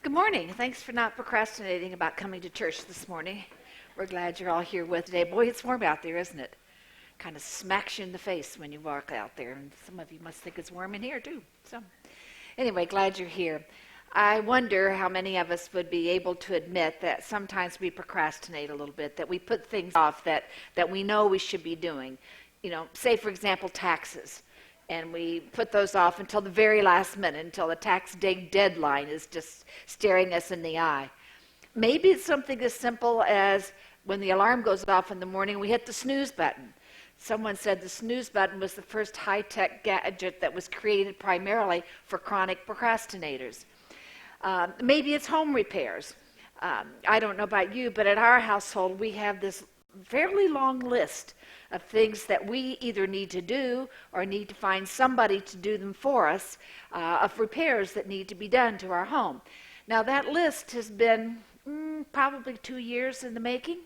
Good morning. Thanks for not procrastinating about coming to church this morning. We're glad you're all here with today. Boy, it's warm out there, isn't it? Kind of smacks you in the face when you walk out there. And some of you must think it's warm in here, too. So, anyway, glad you're here. I wonder how many of us would be able to admit that sometimes we procrastinate a little bit, that we put things off that we know we should be doing. You know, say, for example, taxes. And we put those off until the very last minute, until the tax day deadline is just staring us in the eye. Maybe it's something as simple as when the alarm goes off in the morning, we hit the snooze button. Someone said the snooze button was the first high-tech gadget that was created primarily for chronic procrastinators. Maybe it's home repairs. I don't know about you, but at our household, we have this fairly long list of things that we either need to do or need to find somebody to do them for us, of repairs that need to be done to our home. Now that list has been probably 2 years in the making,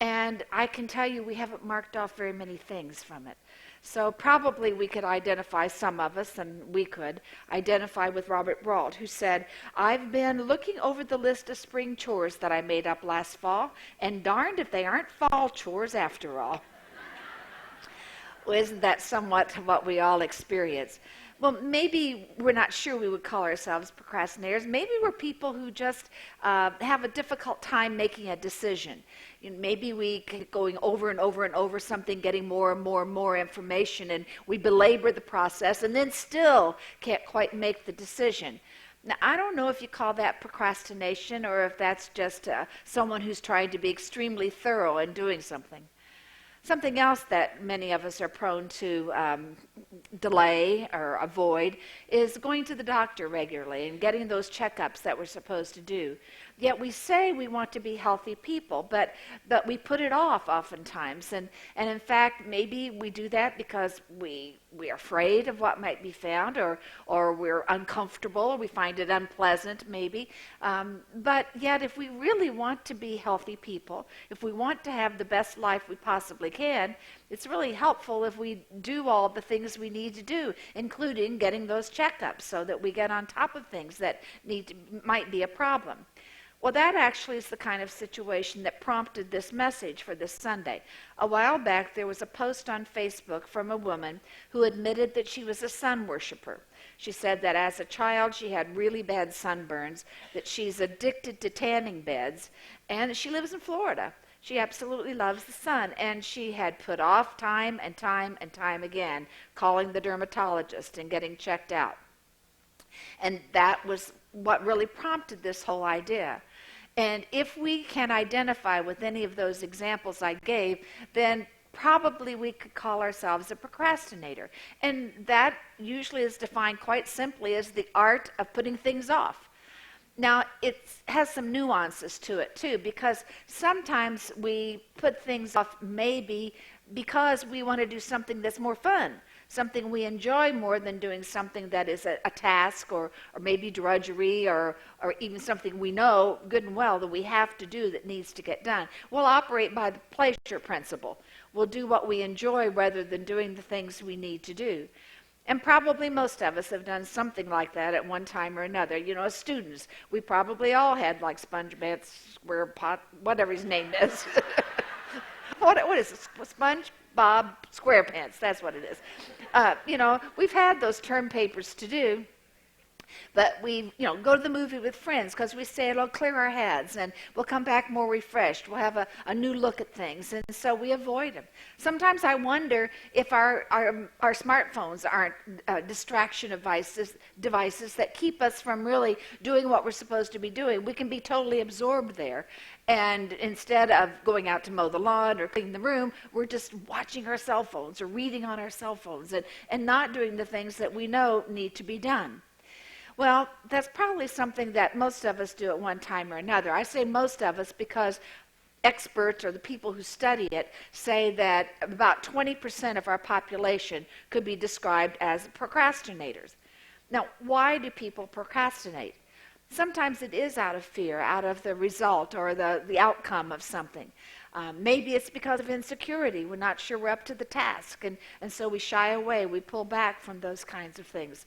and I can tell you we haven't marked off very many things from it. So probably we could identify, some of us, and we could identify with Robert Brault, who said, "I've been looking over the list of spring chores that I made up last fall, and darned if they aren't fall chores after all." Well, isn't that somewhat what we all experience? Well, maybe we're not sure we would call ourselves procrastinators. Maybe we're people who just have a difficult time making a decision. Maybe we keep going over and over and over something, getting more and more and more information, and we belabor the process and then still can't quite make the decision. Now, I don't know if you call that procrastination or if that's just someone who's trying to be extremely thorough in doing something. Something else that many of us are prone to delay or avoid is going to the doctor regularly and getting those checkups that we're supposed to do. Yet we say we want to be healthy people, but we put it off oftentimes. And in fact, maybe we do that because we are afraid of what might be found, or we're uncomfortable, or we find it unpleasant maybe. But yet if we really want to be healthy people, if we want to have the best life we possibly can, it's really helpful if we do all the things we need to do, including getting those checkups so that we get on top of things that might be a problem. Well, that actually is the kind of situation that prompted this message for this Sunday. A while back, there was a post on Facebook from a woman who admitted that she was a sun worshiper. She said that as a child, she had really bad sunburns, that she's addicted to tanning beds, and she lives in Florida. She absolutely loves the sun, and she had put off time and time and time again calling the dermatologist and getting checked out. And that was what really prompted this whole idea. And if we can identify with any of those examples I gave, then probably we could call ourselves a procrastinator. And that usually is defined quite simply as the art of putting things off. Now, it has some nuances to it, too, because sometimes we put things off maybe because we want to do something that's more fun, something we enjoy more than doing something that is a task or maybe drudgery or even something we know good and well that we have to do that needs to get done. We'll operate by the pleasure principle. We'll do what we enjoy rather than doing the things we need to do. And probably most of us have done something like that at one time or another. You know, as students, we probably all had like SpongeBob SquarePot, whatever his name is. What is it? SpongeBob SquarePants, that's what it is. We've had those term papers to do, but we, go to the movie with friends because we say it'll clear our heads and we'll come back more refreshed. We'll have a new look at things, and so we avoid them. Sometimes I wonder if our smartphones aren't distraction devices that keep us from really doing what we're supposed to be doing. We can be totally absorbed there. And instead of going out to mow the lawn or clean the room, we're just watching our cell phones or reading on our cell phones and not doing the things that we know need to be done. Well, that's probably something that most of us do at one time or another. I say most of us because experts or the people who study it say that about 20% of our population could be described as procrastinators. Now, why do people procrastinate? Sometimes it is out of fear, out of the result or the outcome of something. Maybe it's because of insecurity. We're not sure we're up to the task, and so we shy away. We pull back from those kinds of things.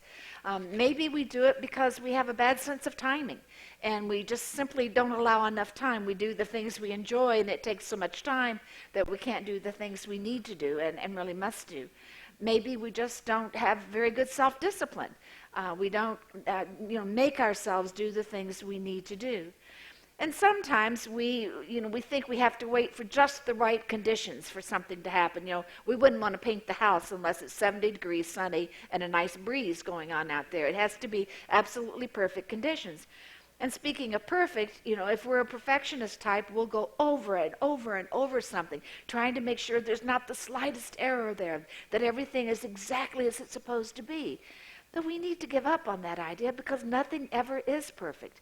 Maybe we do it because we have a bad sense of timing, and we just simply don't allow enough time. We do the things we enjoy, and it takes so much time that we can't do the things we need to do and really must do. Maybe we just don't have very good self-discipline. We don't make ourselves do the things we need to do. And sometimes we think we have to wait for just the right conditions for something to happen. We wouldn't want to paint the house unless it's 70 degrees sunny and a nice breeze going on out there. It has to be absolutely perfect conditions. And speaking of perfect, if we're a perfectionist type, we'll go over and over and over something, trying to make sure there's not the slightest error there, that everything is exactly as it's supposed to be. But we need to give up on that idea because nothing ever is perfect.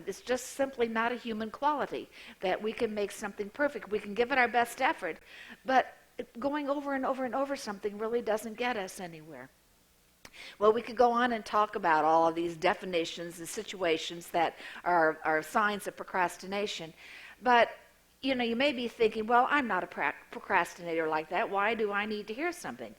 It's just simply not a human quality that we can make something perfect. We can give it our best effort, but going over and over and over something really doesn't get us anywhere. Well, we could go on and talk about all of these definitions and situations that are signs of procrastination, but you may be thinking, well, I'm not a procrastinator like that. Why do I need to hear something?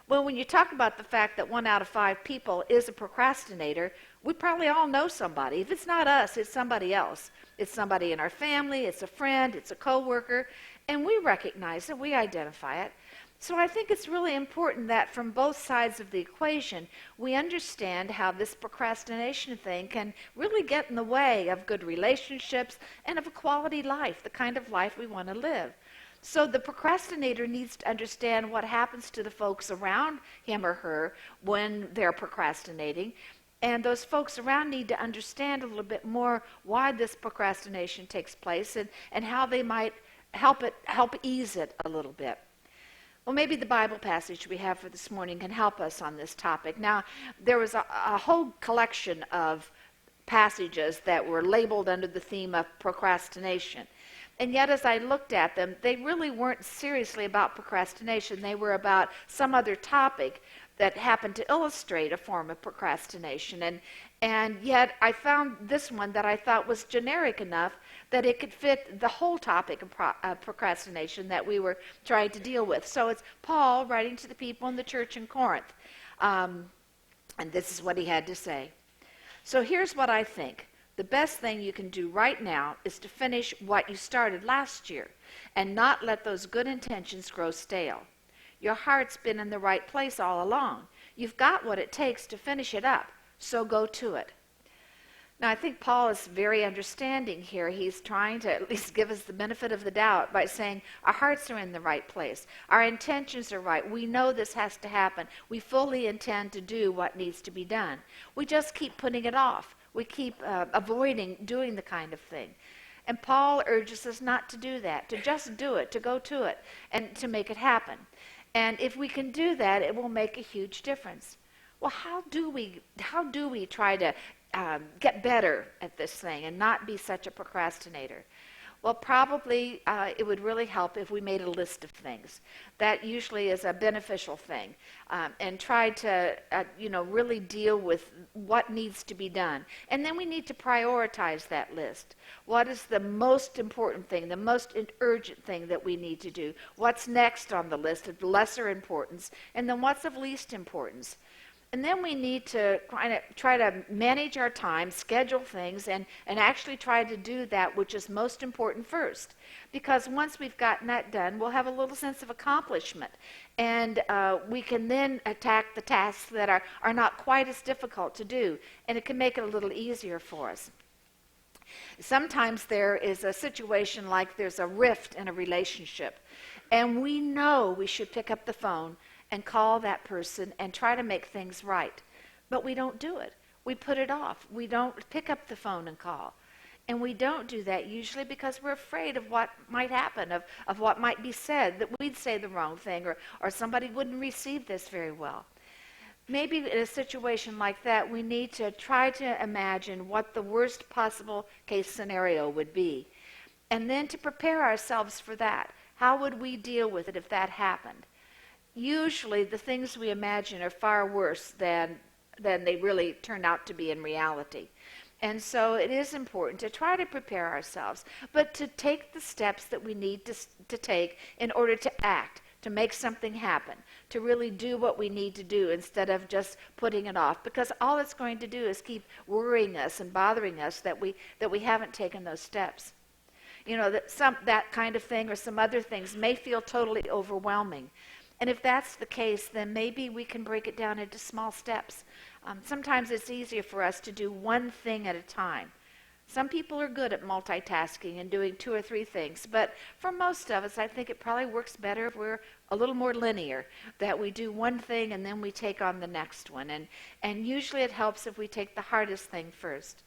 Well, when you talk about the fact that 1 out of 5 people is a procrastinator, we probably all know somebody. If it's not us, it's somebody else. It's somebody in our family, it's a friend, it's a coworker, and we recognize it, we identify it. So I think it's really important that from both sides of the equation, we understand how this procrastination thing can really get in the way of good relationships and of a quality life, the kind of life we want to live. So the procrastinator needs to understand what happens to the folks around him or her when they're procrastinating. And those folks around need to understand a little bit more why this procrastination takes place and how they might help ease it a little bit. Well, maybe the Bible passage we have for this morning can help us on this topic. Now, there was a whole collection of passages that were labeled under the theme of procrastination. And yet, as I looked at them, they really weren't seriously about procrastination. They were about some other topic that happened to illustrate a form of procrastination. And yet, I found this one that I thought was generic enough that it could fit the whole topic of procrastination that we were trying to deal with. So it's Paul writing to the people in the church in Corinth. And this is what he had to say. So here's what I think. The best thing you can do right now is to finish what you started last year and not let those good intentions grow stale. Your heart's been in the right place all along. You've got what it takes to finish it up, so go to it. Now, I think Paul is very understanding here. He's trying to at least give us the benefit of the doubt by saying our hearts are in the right place. Our intentions are right. We know this has to happen. We fully intend to do what needs to be done. We just keep putting it off. We keep avoiding doing the kind of thing. And Paul urges us not to do that, to just do it, to go to it, and to make it happen. And if we can do that, it will make a huge difference. Well, how do we try to get better at this thing and not be such a procrastinator? Well, probably it would really help if we made a list of things. That usually is a beneficial thing, and try to, really deal with what needs to be done. And then we need to prioritize that list. What is the most important thing, the most urgent thing that we need to do? What's next on the list of lesser importance? And then what's of least importance? And then we need to try to manage our time, schedule things, and actually try to do that which is most important first. Because once we've gotten that done, we'll have a little sense of accomplishment. And we can then attack the tasks that are not quite as difficult to do. And it can make it a little easier for us. Sometimes there is a situation like there's a rift in a relationship. And we know we should pick up the phone and call that person and try to make things right. But we don't do it. We put it off. We don't pick up the phone and call. And we don't do that usually because we're afraid of what might happen, of what might be said, that we'd say the wrong thing or somebody wouldn't receive this very well. Maybe in a situation like that, we need to try to imagine what the worst possible case scenario would be. And then to prepare ourselves for that. How would we deal with it if that happened? Usually the things we imagine are far worse than they really turn out to be in reality. And so it is important to try to prepare ourselves, but to take the steps that we need to take in order to act, to make something happen, to really do what we need to do instead of just putting it off. Because all it's going to do is keep worrying us and bothering us that we haven't taken those steps. You know, that kind of thing or some other things may feel totally overwhelming. And if that's the case, then maybe we can break it down into small steps. Sometimes it's easier for us to do one thing at a time. Some people are good at multitasking and doing 2 or 3 things, but for most of us, I think it probably works better if we're a little more linear, that we do one thing and then we take on the next one. And usually it helps if we take the hardest thing first.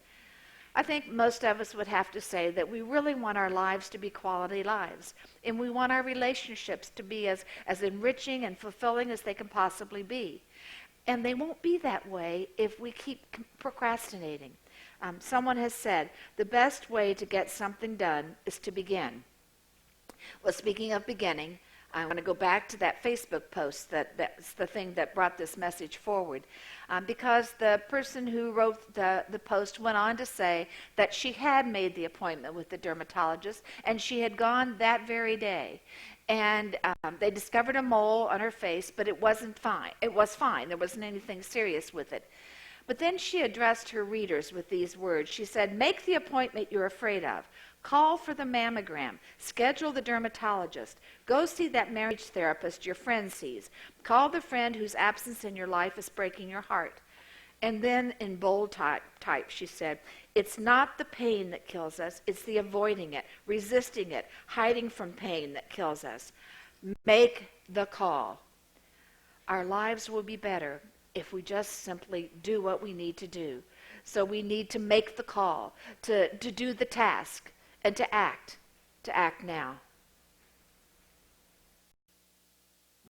I think most of us would have to say that we really want our lives to be quality lives, and we want our relationships to be as enriching and fulfilling as they can possibly be. And they won't be that way if we keep procrastinating. Someone has said, the best way to get something done is to begin. Well, speaking of beginning, I want to go back to that Facebook post that's the thing that brought this message forward. Because the person who wrote the post went on to say that she had made the appointment with the dermatologist and she had gone that very day. And they discovered a mole on her face, but it wasn't fine. It was fine. There wasn't anything serious with it. But then she addressed her readers with these words. She said, make the appointment you're afraid of. Call for the mammogram. Schedule the dermatologist. Go see that marriage therapist your friend sees. Call the friend whose absence in your life is breaking your heart. And then in bold type, she said, it's not the pain that kills us, it's the avoiding it, resisting it, hiding from pain that kills us. Make the call. Our lives will be better if we just simply do what we need to do. So we need to make the call, to do the task, and to act now.